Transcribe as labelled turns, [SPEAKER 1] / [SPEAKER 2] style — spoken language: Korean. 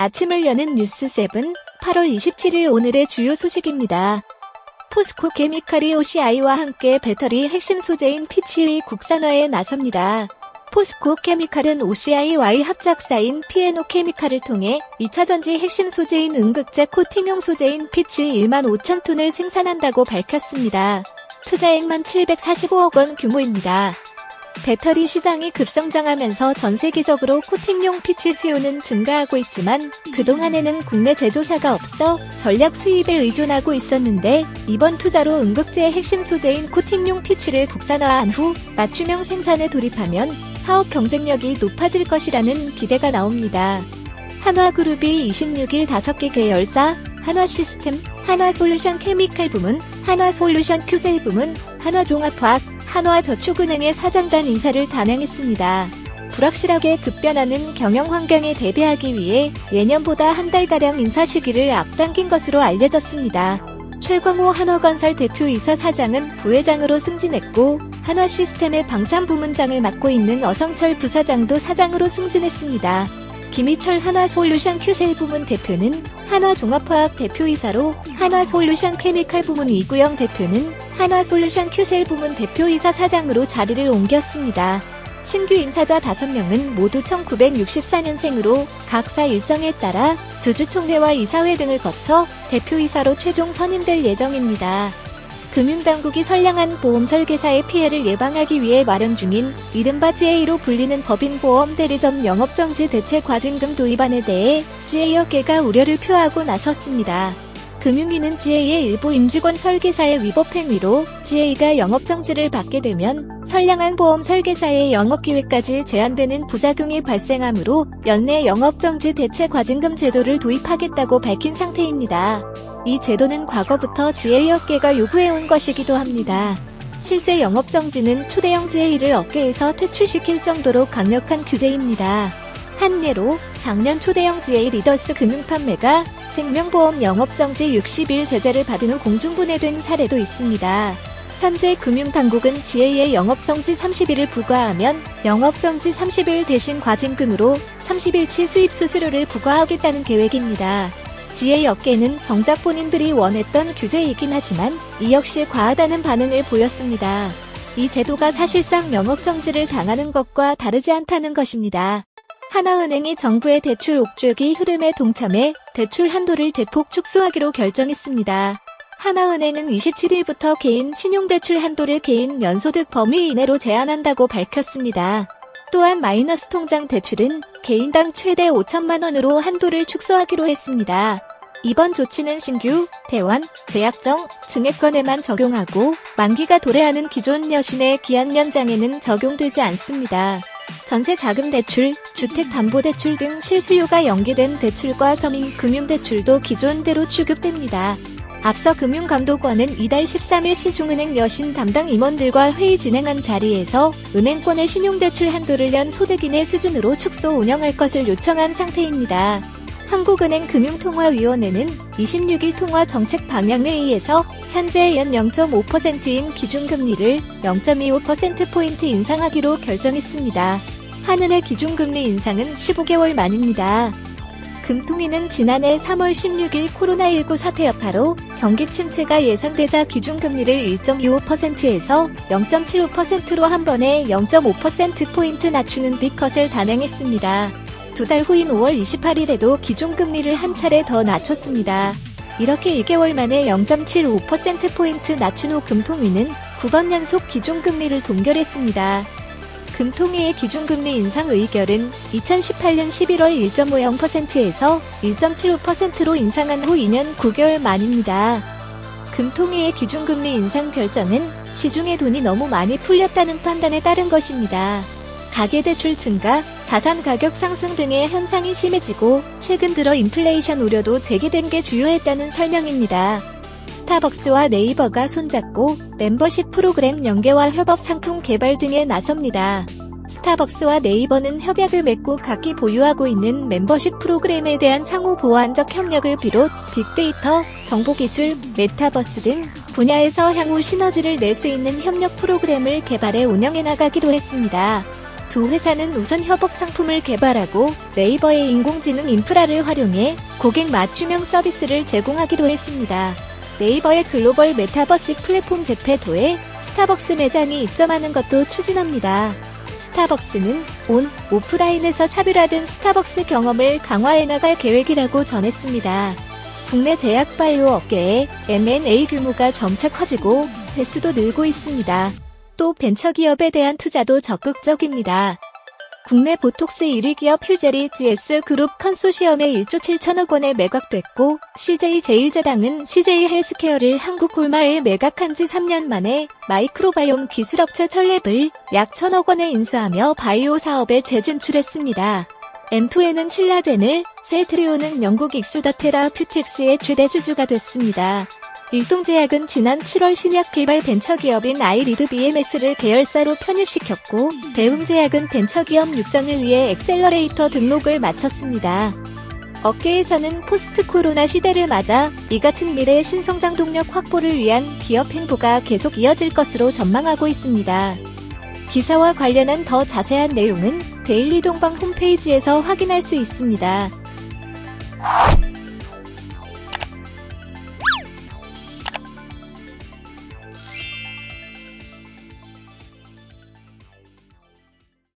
[SPEAKER 1] 아침을 여는 뉴스7 8월 27일 오늘의 주요 소식입니다. 포스코 케미칼이 OCI와 함께 배터리 핵심 소재인 피치의 국산화에 나섭니다. 포스코 케미칼은 OCI와의 합작사인 P&O 케미칼을 통해 2차 전지 핵심 소재인 음극재 코팅용 소재인 피치 1만 5천 톤을 생산한다고 밝혔습니다. 투자액만 745억 원 규모입니다. 배터리 시장이 급성장하면서 전 세계적으로 코팅용 피치 수요는 증가하고 있지만 그동안에는 국내 제조사가 없어 전략 수입에 의존하고 있었는데 이번 투자로 음극재의 핵심 소재인 코팅용 피치를 국산화한 후 맞춤형 생산에 돌입하면 사업 경쟁력이 높아질 것이라는 기대가 나옵니다. 한화그룹이 26일 5개 계열사 한화시스템, 한화솔루션 케미칼 부문, 한화솔루션 큐셀 부문, 한화종합화학, 한화저축은행의 사장단 인사를 단행했습니다. 불확실하게 급변하는 경영 환경에 대비하기 위해 예년보다 한 달가량 인사 시기를 앞당긴 것으로 알려졌습니다. 최광호 한화건설 대표이사 사장은 부회장으로 승진했고 한화시스템의 방산부문장을 맡고 있는 어성철 부사장도 사장으로 승진했습니다. 김희철 한화솔루션 큐셀 부문 대표는 한화종합화학 대표이사로 한화솔루션 케미칼 부문 이구영 대표는 한화솔루션 큐셀 부문 대표이사 사장으로 자리를 옮겼습니다. 신규 인사자 5명은 모두 1964년생으로 각사 일정에 따라 주주총회와 이사회 등을 거쳐 대표이사로 최종 선임될 예정입니다. 금융당국이 선량한 보험설계사의 피해를 예방하기 위해 마련 중인 이른바 GA로 불리는 법인보험 대리점 영업정지 대체 과징금 도입안에 대해 GA업계가 우려를 표하고 나섰습니다. 금융위는 GA의 일부 임직원 설계사의 위법 행위로 GA가 영업정지를 받게 되면 선량한 보험 설계사의 영업기회까지 제한되는 부작용이 발생하므로 연내 영업정지 대체 과징금 제도를 도입하겠다고 밝힌 상태입니다. 이 제도는 과거부터 GA업계가 요구해온 것이기도 합니다. 실제 영업정지는 초대형 GA를 업계에서 퇴출시킬 정도로 강력한 규제입니다. 한 예로 작년 초대형 GA 리더스 금융판매가 생명보험 영업정지 60일 제재를 받은 후 공중분해된 사례도 있습니다. 현재 금융당국은 GA의 영업정지 30일을 부과하면 영업정지 30일 대신 과징금으로 30일치 수입 수수료를 부과하겠다는 계획입니다. GA 업계는 정작 본인들이 원했던 규제이긴 하지만 이 역시 과하다는 반응을 보였습니다. 이 제도가 사실상 영업정지를 당하는 것과 다르지 않다는 것입니다. 하나은행이 정부의 대출 옥죄기 흐름에 동참해 대출 한도를 대폭 축소하기로 결정했습니다. 하나은행은 27일부터 개인 신용대출 한도를 개인 연소득 범위 이내로 제한한다고 밝혔습니다. 또한 마이너스 통장 대출은 개인당 최대 5천만 원으로 한도를 축소하기로 했습니다. 이번 조치는 신규, 대환, 제약정, 증액권에만 적용하고 만기가 도래하는 기존 여신의 기한 연장에는 적용되지 않습니다. 전세자금대출, 주택담보대출 등 실수요가 연기된 대출과 서민금융대출도 기존대로 취급됩니다. 앞서 금융감독원은 이달 13일 시중은행 여신 담당 임원들과 회의 진행한 자리에서 은행권의 신용대출 한도를 연소득인의 수준으로 축소 운영할 것을 요청한 상태입니다. 한국은행 금융통화위원회는 26일 통화정책방향회의에서 현재 연 0.5%인 기준금리를 0.25%포인트 인상하기로 결정했습니다. 한은의 기준금리 인상은 15개월 만입니다. 금통위는 지난해 3월 16일 코로나19 사태 여파로 경기 침체가 예상되자 기준금리를 1.25%에서 0.75%로 한 번에 0.5%포인트 낮추는 B컷을 단행했습니다. 2달 후인 5월 28일에도 기준금리를 한 차례 더 낮췄습니다. 이렇게 2개월 만에 0.75%포인트 낮춘 후 금통위는 9번 연속 기준금리를 동결했습니다. 금통위의 기준금리 인상 의결은 2018년 11월 1.50%에서 1.75%로 인상한 후 2년 9개월 만입니다. 금통위의 기준금리 인상 결정은 시중에 돈이 너무 많이 풀렸다는 판단에 따른 것입니다. 가계대출 증가, 자산 가격 상승 등의 현상이 심해지고 최근 들어 인플레이션 우려도 제기된 게 주요했다는 설명입니다. 스타벅스와 네이버가 손잡고 멤버십 프로그램 연계와 협업 상품 개발 등에 나섭니다. 스타벅스와 네이버는 협약을 맺고 각기 보유하고 있는 멤버십 프로그램에 대한 상호 보완적 협력을 비롯 빅데이터, 정보기술, 메타버스 등 분야에서 향후 시너지를 낼 수 있는 협력 프로그램을 개발해 운영해 나가기로 했습니다. 두 회사는 우선 협업 상품을 개발하고 네이버의 인공지능 인프라를 활용해 고객 맞춤형 서비스를 제공하기로 했습니다. 네이버의 글로벌 메타버스 플랫폼 제페도에 스타벅스 매장이 입점하는 것도 추진합니다. 스타벅스는 온, 오프라인에서 차별화된 스타벅스 경험을 강화해 나갈 계획이라고 전했습니다. 국내 제약 바이오 업계의 M&A 규모가 점차 커지고 횟수도 늘고 있습니다. 또 벤처기업에 대한 투자도 적극적입니다. 국내 보톡스 1위 기업 휴제리 GS그룹 컨소시엄에 1조 7천억 원에 매각됐고 CJ제일제당은 CJ헬스케어를 한국 콜마에 매각한 지 3년 만에 마이크로바이옴 기술업체 철랩을 약 1천억 원에 인수하며 바이오 사업에 재진출했습니다. M2에는 신라젠을, 셀트리온은 영국 익수더테라퓨틱스의 최대 주주가 됐습니다. 일동제약은 지난 7월 신약 개발 벤처기업인 아이리드 BMS를 계열사로 편입시켰고 대웅제약은 벤처기업 육성을 위해 엑셀러레이터 등록을 마쳤습니다. 업계에서는 포스트 코로나 시대를 맞아 이 같은 미래의 신성장 동력 확보를 위한 기업 행보가 계속 이어질 것으로 전망하고 있습니다. 기사와 관련한 더 자세한 내용은 데일리 동방 홈페이지에서 확인할 수 있습니다.